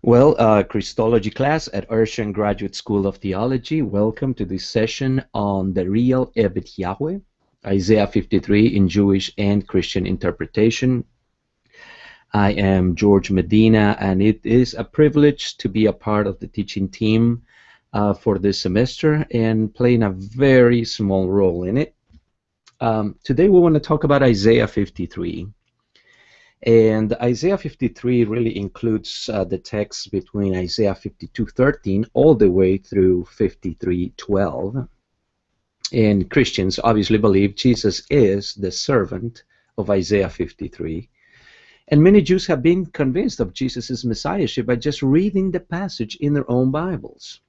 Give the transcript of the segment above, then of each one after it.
Well, Christology class at Urshan Graduate School of Theology. Welcome to this session on the real Evet Yahweh, Isaiah 53 in Jewish and Christian interpretation. I am George Medina, and it is a privilege to be a part of the teaching team for this semester and playing a very small role in it. Today we want to talk about Isaiah 53. And Isaiah 53 really includes the text between Isaiah 52:13 all the way through 53:12. And Christians obviously believe Jesus is the servant of Isaiah 53. And many Jews have been convinced of Jesus' messiahship by just reading the passage in their own Bibles.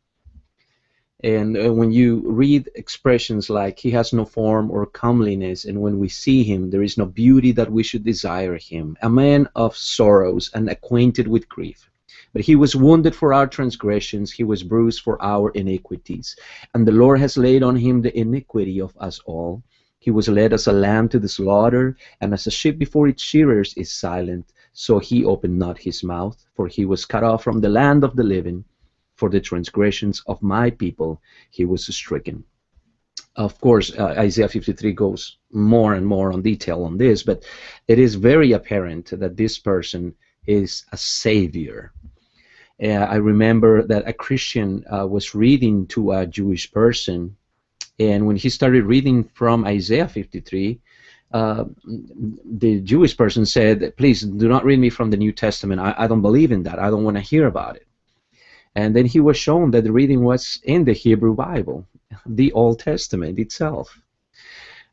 And when you read expressions like, he has no form or comeliness, and when we see him, there is no beauty that we should desire him, a man of sorrows and acquainted with grief. But he was wounded for our transgressions, he was bruised for our iniquities. And the Lord has laid on him the iniquity of us all. He was led as a lamb to the slaughter, and as a sheep before its shearers is silent, so he opened not his mouth. For he was cut off from the land of the living. For the transgressions of my people he was stricken. Of course, Isaiah 53 goes more and more on detail on this, but it is very apparent that this person is a savior. I remember that a Christian was reading to a Jewish person, and when he started reading from Isaiah 53, the Jewish person said, please do not read me from the New Testament. I don't believe in that. I don't want to hear about it. And then he was shown that the reading was in the Hebrew Bible, the Old Testament itself.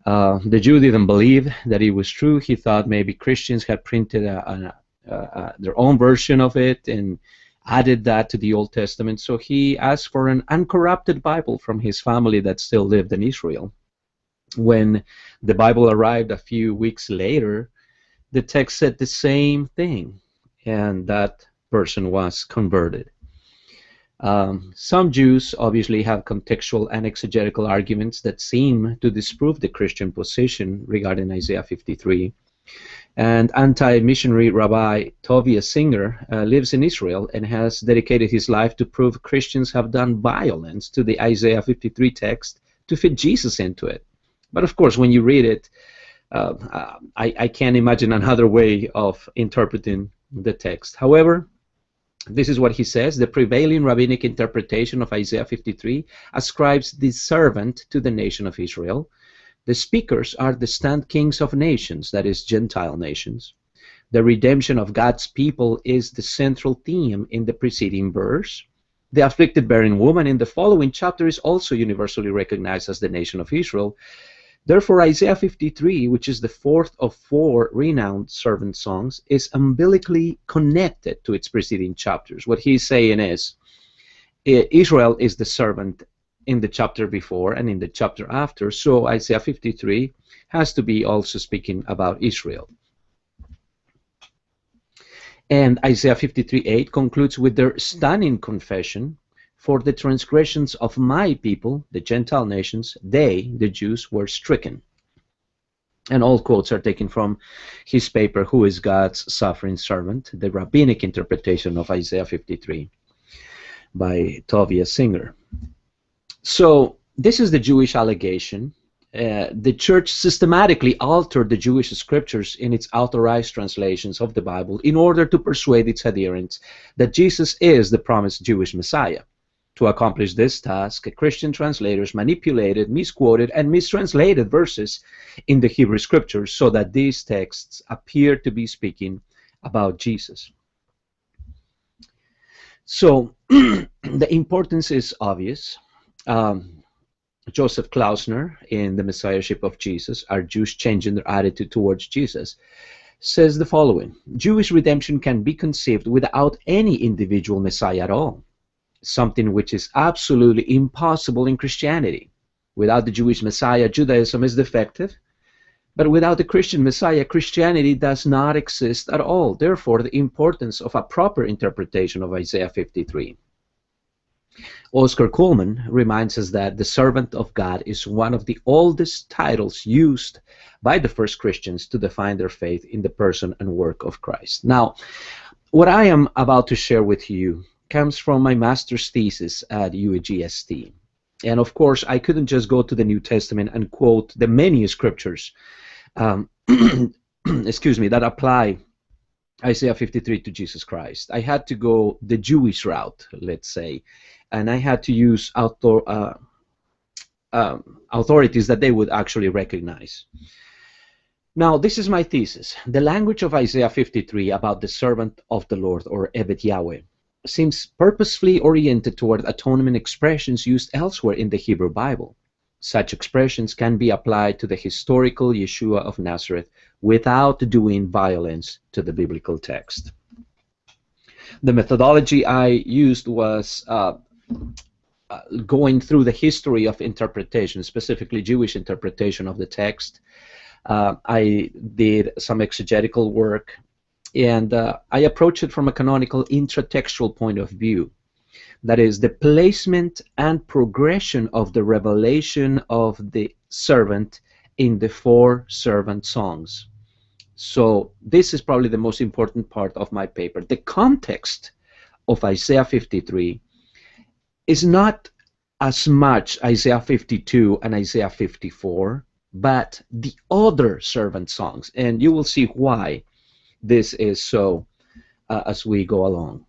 The Jew didn't believe that it was true. He thought maybe Christians had printed their own version of it and added that to the Old Testament. So he asked for an uncorrupted Bible from his family that still lived in Israel. When the Bible arrived a few weeks later, the text said the same thing, and that person was converted. Some Jews obviously have contextual and exegetical arguments that seem to disprove the Christian position regarding Isaiah 53. And anti-missionary Rabbi Tovia Singer lives in Israel and has dedicated his life to prove Christians have done violence to the Isaiah 53 text to fit Jesus into it. But of course, when you read it, I can't imagine another way of interpreting the text. However, this is what he says: the prevailing rabbinic interpretation of Isaiah 53 ascribes the servant to the nation of Israel. The speakers are the stand kings of nations, that is, Gentile nations. The redemption of God's people is the central theme in the preceding verse. The afflicted barren woman in the following chapter is also universally recognized as the nation of Israel. Therefore, Isaiah 53, which is the fourth of four renowned servant songs, is umbilically connected to its preceding chapters. What he's saying is, Israel is the servant in the chapter before and in the chapter after, so Isaiah 53 has to be also speaking about Israel. And Isaiah 53:8 concludes with their stunning confession: for the transgressions of my people, the Gentile nations, they, the Jews, were stricken. And all quotes are taken from his paper, Who is God's Suffering Servant? The Rabbinic Interpretation of Isaiah 53 by Tovia Singer. So this is the Jewish allegation. The church systematically altered the Jewish scriptures in its authorized translations of the Bible in order to persuade its adherents that Jesus is the promised Jewish Messiah. To accomplish this task, Christian translators manipulated, misquoted, and mistranslated verses in the Hebrew Scriptures so that these texts appear to be speaking about Jesus. So the importance is obvious. Joseph Klausner, in The Messiahship of Jesus, Are Jews Changing Their Attitude Towards Jesus?, says the following: Jewish redemption can be conceived without any individual Messiah at all, something which is absolutely impossible in Christianity. Without the Jewish Messiah, Judaism is defective, but without the Christian Messiah, Christianity does not exist at all. Therefore, the importance of a proper interpretation of Isaiah 53. Oscar Kuhlman reminds us that the servant of God is one of the oldest titles used by the first Christians to define their faith in the person and work of Christ. Now, What I am about to share with you comes from my master's thesis at UAGST. And of course, I couldn't just go to the New Testament and quote the many scriptures, excuse me, that apply Isaiah 53 to Jesus Christ. I had to go the Jewish route, let's say, and I had to use authorities that they would actually recognize. Now, this is my thesis. The language of Isaiah 53 about the servant of the Lord, or Ebed Yahweh, seems purposefully oriented toward atonement expressions used elsewhere in the Hebrew Bible. Such expressions can be applied to the historical Yeshua of Nazareth without doing violence to the biblical text. The methodology I used was going through the history of interpretation, specifically Jewish interpretation of the text. I did some exegetical work, and I approached it from a canonical intratextual point of view. That is, the placement and progression of the revelation of the servant in the 4 servant songs. So this is probably the most important part of my paper. The context of Isaiah 53 is not as much Isaiah 52 and Isaiah 54, but the other servant songs. And you will see why this is so as we go along.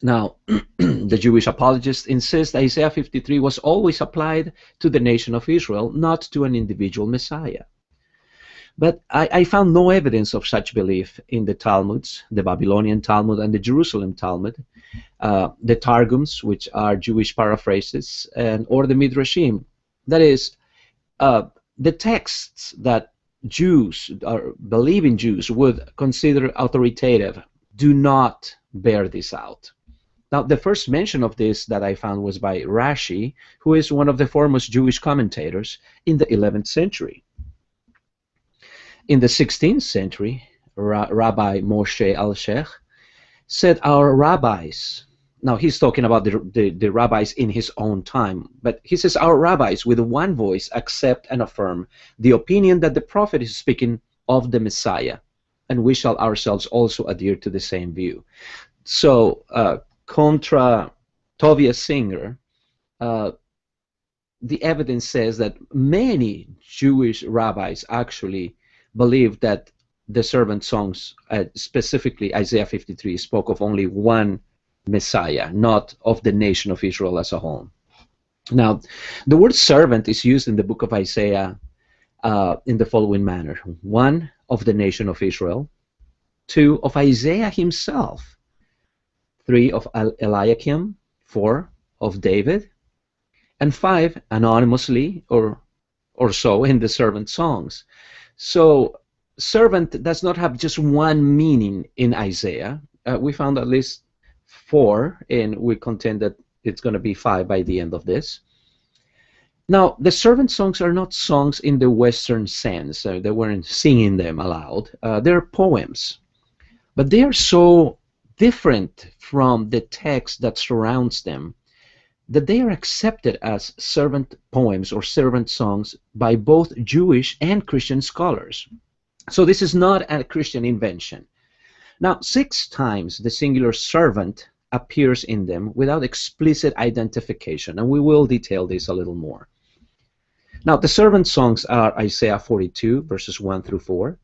Now, the Jewish apologists insist Isaiah 53 was always applied to the nation of Israel, not to an individual Messiah. But I found no evidence of such belief in the Talmuds, the Babylonian Talmud and the Jerusalem Talmud, the Targums, which are Jewish paraphrases, or the Midrashim. That is, the texts that Jews, or believing Jews, would consider authoritative do not bear this out. Now, the first mention of this that I found was by Rashi, who is one of the foremost Jewish commentators in the 11th century. In the 16th century, Rabbi Moshe Al-Sheikh said our rabbis, now he's talking about the rabbis in his own time, but he says our rabbis with one voice accept and affirm the opinion that the prophet is speaking of the Messiah, and we shall ourselves also adhere to the same view. So, contra Tovia Singer, the evidence says that many Jewish rabbis actually believed that the servant songs, specifically Isaiah 53, spoke of only one Messiah, not of the nation of Israel as a whole. Now, the word servant is used in the book of Isaiah in the following manner. 1, of the nation of Israel. 2, of Isaiah himself. 3, of Eliakim. 4, of David. And 5, anonymously or so in the servant songs. So, servant does not have just one meaning in Isaiah. We found at least 4, and we contend that it's going to be 5 by the end of this. Now, the servant songs are not songs in the Western sense. They weren't singing them aloud. They're poems. But they are so different from the text that surrounds them that they are accepted as servant poems or servant songs by both Jewish and Christian scholars. So this is not a Christian invention. Now, 6 times the singular servant appears in them without explicit identification, and we will detail this a little more. Now, the servant songs are Isaiah 42, verses 1 through 4,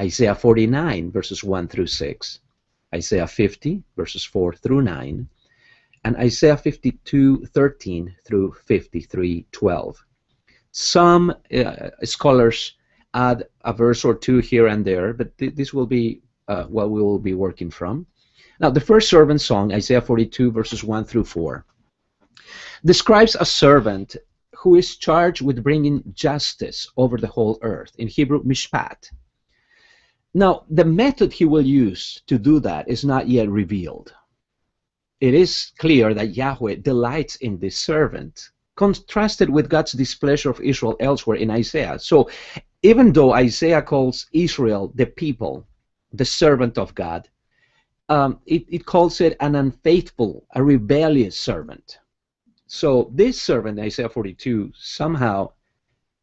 Isaiah 49, verses 1 through 6, Isaiah 50, verses 4 through 9, and Isaiah 52, 13 through 53, 12. Some scholars add a verse or 2 here and there, but this will be what we will be working from. Now, the first servant song, Isaiah 42, verses 1 through 4, describes a servant who is charged with bringing justice over the whole earth. In Hebrew, mishpat. Now, the method he will use to do that is not yet revealed. It is clear that Yahweh delights in this servant, contrasted with God's displeasure of Israel elsewhere in Isaiah. So, even though Isaiah calls Israel the people, the servant of God, it calls it an unfaithful, a rebellious servant. So this servant, Isaiah 42, somehow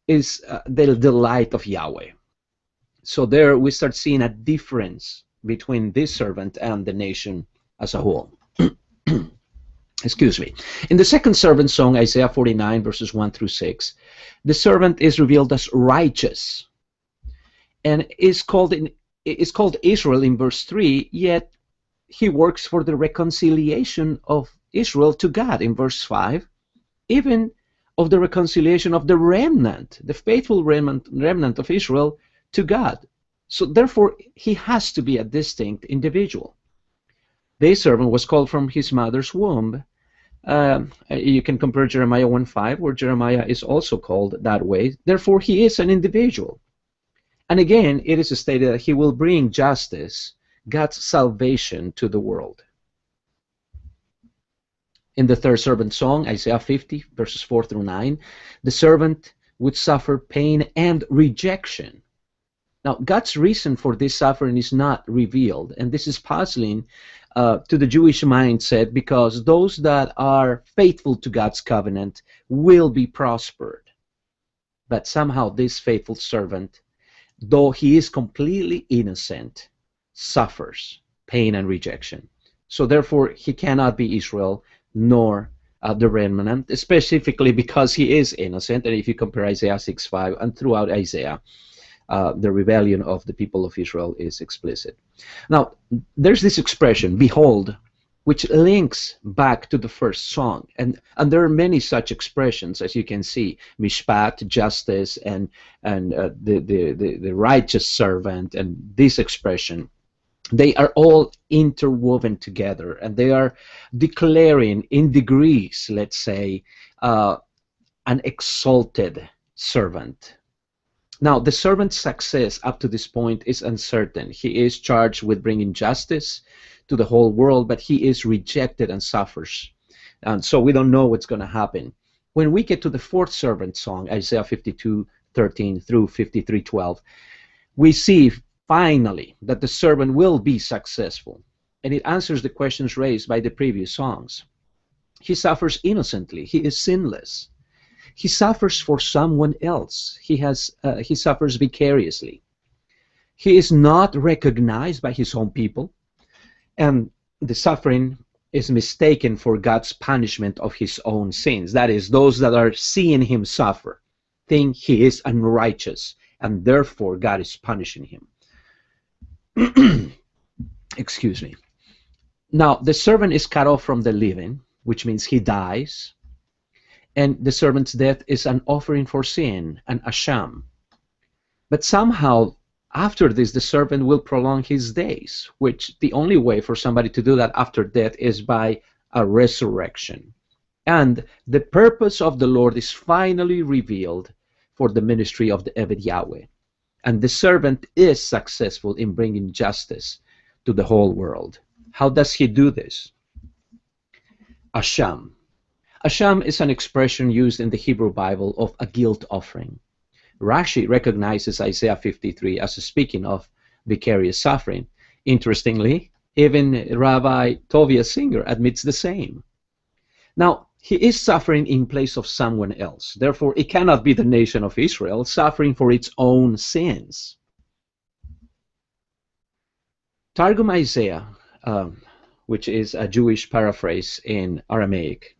is the delight of Yahweh. So there we start seeing a difference between this servant and the nation as a whole. Excuse me. In the second servant song, Isaiah 49, verses 1 through 6, the servant is revealed as righteous and is called Israel in verse 3, yet he works for the reconciliation of Israel to God in verse 5, even of the reconciliation of the remnant, the faithful remnant of Israel to God. So therefore, he has to be a distinct individual. This servant was called from his mother's womb. You can compare Jeremiah 1:5, where Jeremiah is also called that way. Therefore, he is an individual. And again, it is stated that he will bring justice, God's salvation to the world. In the third servant song, Isaiah 50, verses 4 through 9, the servant would suffer pain and rejection. Now, God's reason for this suffering is not revealed, and this is puzzling to the Jewish mindset, because those that are faithful to God's covenant will be prospered. But somehow this faithful servant, though he is completely innocent, suffers pain and rejection. So therefore, he cannot be Israel nor the remnant, specifically because he is innocent. And if you compare Isaiah 6:5 and throughout Isaiah, the rebellion of the people of Israel is explicit. Now, there's this expression, behold, which links back to the first song. And there are many such expressions, as you can see, mishpat, justice, and the righteous servant, and this expression. They are all interwoven together, and they are declaring in degrees, let's say, an exalted servant. Now, the servant's success up to this point is uncertain. He is charged with bringing justice to the whole world, but he is rejected and suffers. And so we don't know what's going to happen. When we get to the fourth servant song, Isaiah 52:13 through 53:12, we see finally that the servant will be successful. And it answers the questions raised by the previous songs. He suffers innocently. He is sinless. He suffers for someone else. He suffers vicariously. He is not recognized by his own people, and the suffering is mistaken for God's punishment of his own sins. That is, those that are seeing him suffer think he is unrighteous, and therefore God is punishing him. Excuse me. Now, the servant is cut off from the living, which means he dies. And the servant's death is an offering for sin, an asham. But somehow, after this, the servant will prolong his days, which the only way for somebody to do that after death is by a resurrection. And the purpose of the Lord is finally revealed for the ministry of the Eved Yahweh. And the servant is successful in bringing justice to the whole world. How does he do this? Asham. Asham is an expression used in the Hebrew Bible of a guilt offering. Rashi recognizes Isaiah 53 as speaking of vicarious suffering. Interestingly, even Rabbi Tovia Singer admits the same. Now, he is suffering in place of someone else. Therefore, it cannot be the nation of Israel suffering for its own sins. Targum Isaiah, which is a Jewish paraphrase in Aramaic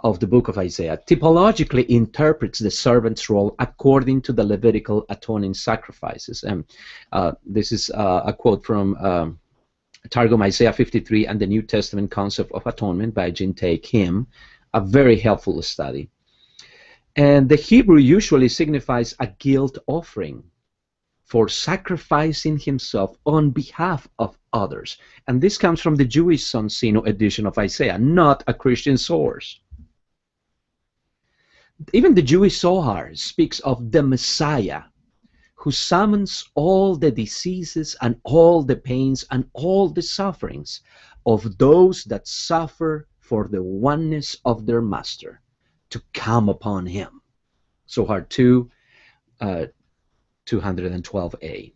of the book of Isaiah, typologically interprets the servant's role according to the Levitical atoning sacrifices. And this is a quote from Targum Isaiah 53 and the New Testament Concept of Atonement by Jintei Kim, a very helpful study. And the Hebrew usually signifies a guilt offering for sacrificing himself on behalf of others. And this comes from the Jewish Sonsino edition of Isaiah, not a Christian source. Even the Jewish Zohar speaks of the Messiah, who summons all the diseases and all the pains and all the sufferings of those that suffer for the oneness of their master to come upon him. Zohar 2, 212a.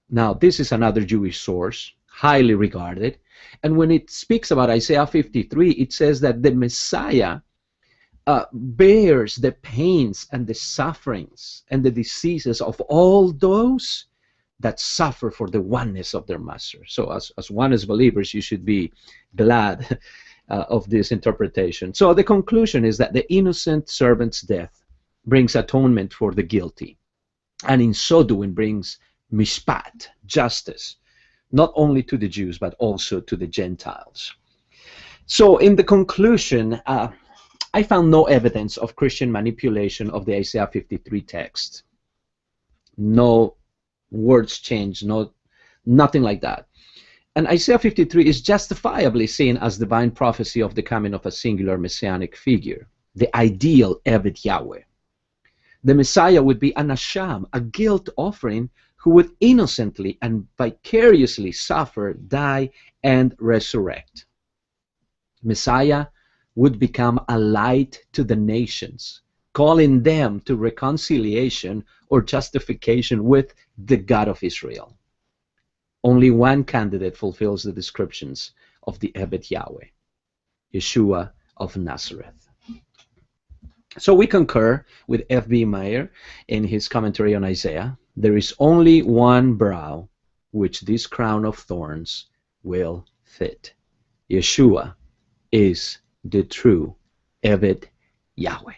Now, this is another Jewish source, highly regarded, and when it speaks about Isaiah 53, it says that the Messiah bears the pains and the sufferings and the diseases of all those that suffer for the oneness of their master. So as oneness believers, you should be glad of this interpretation. So the conclusion is that the innocent servant's death brings atonement for the guilty, and in so doing brings mishpat, justice, not only to the Jews but also to the Gentiles. So in the conclusion, I found no evidence of Christian manipulation of the Isaiah 53 text. No words changed, nothing like that. And Isaiah 53 is justifiably seen as divine prophecy of the coming of a singular messianic figure, the ideal Eved Yahweh. The Messiah would be an asham, a guilt offering, who would innocently and vicariously suffer, die, and resurrect. Messiah would become a light to the nations, calling them to reconciliation or justification with the God of Israel. Only one candidate fulfills the descriptions of the Eved Yahweh, Yeshua of Nazareth. So we concur with F.B. Meyer in his commentary on Isaiah. There is only one brow which this crown of thorns will fit. Yeshua is the true Eved Yahweh.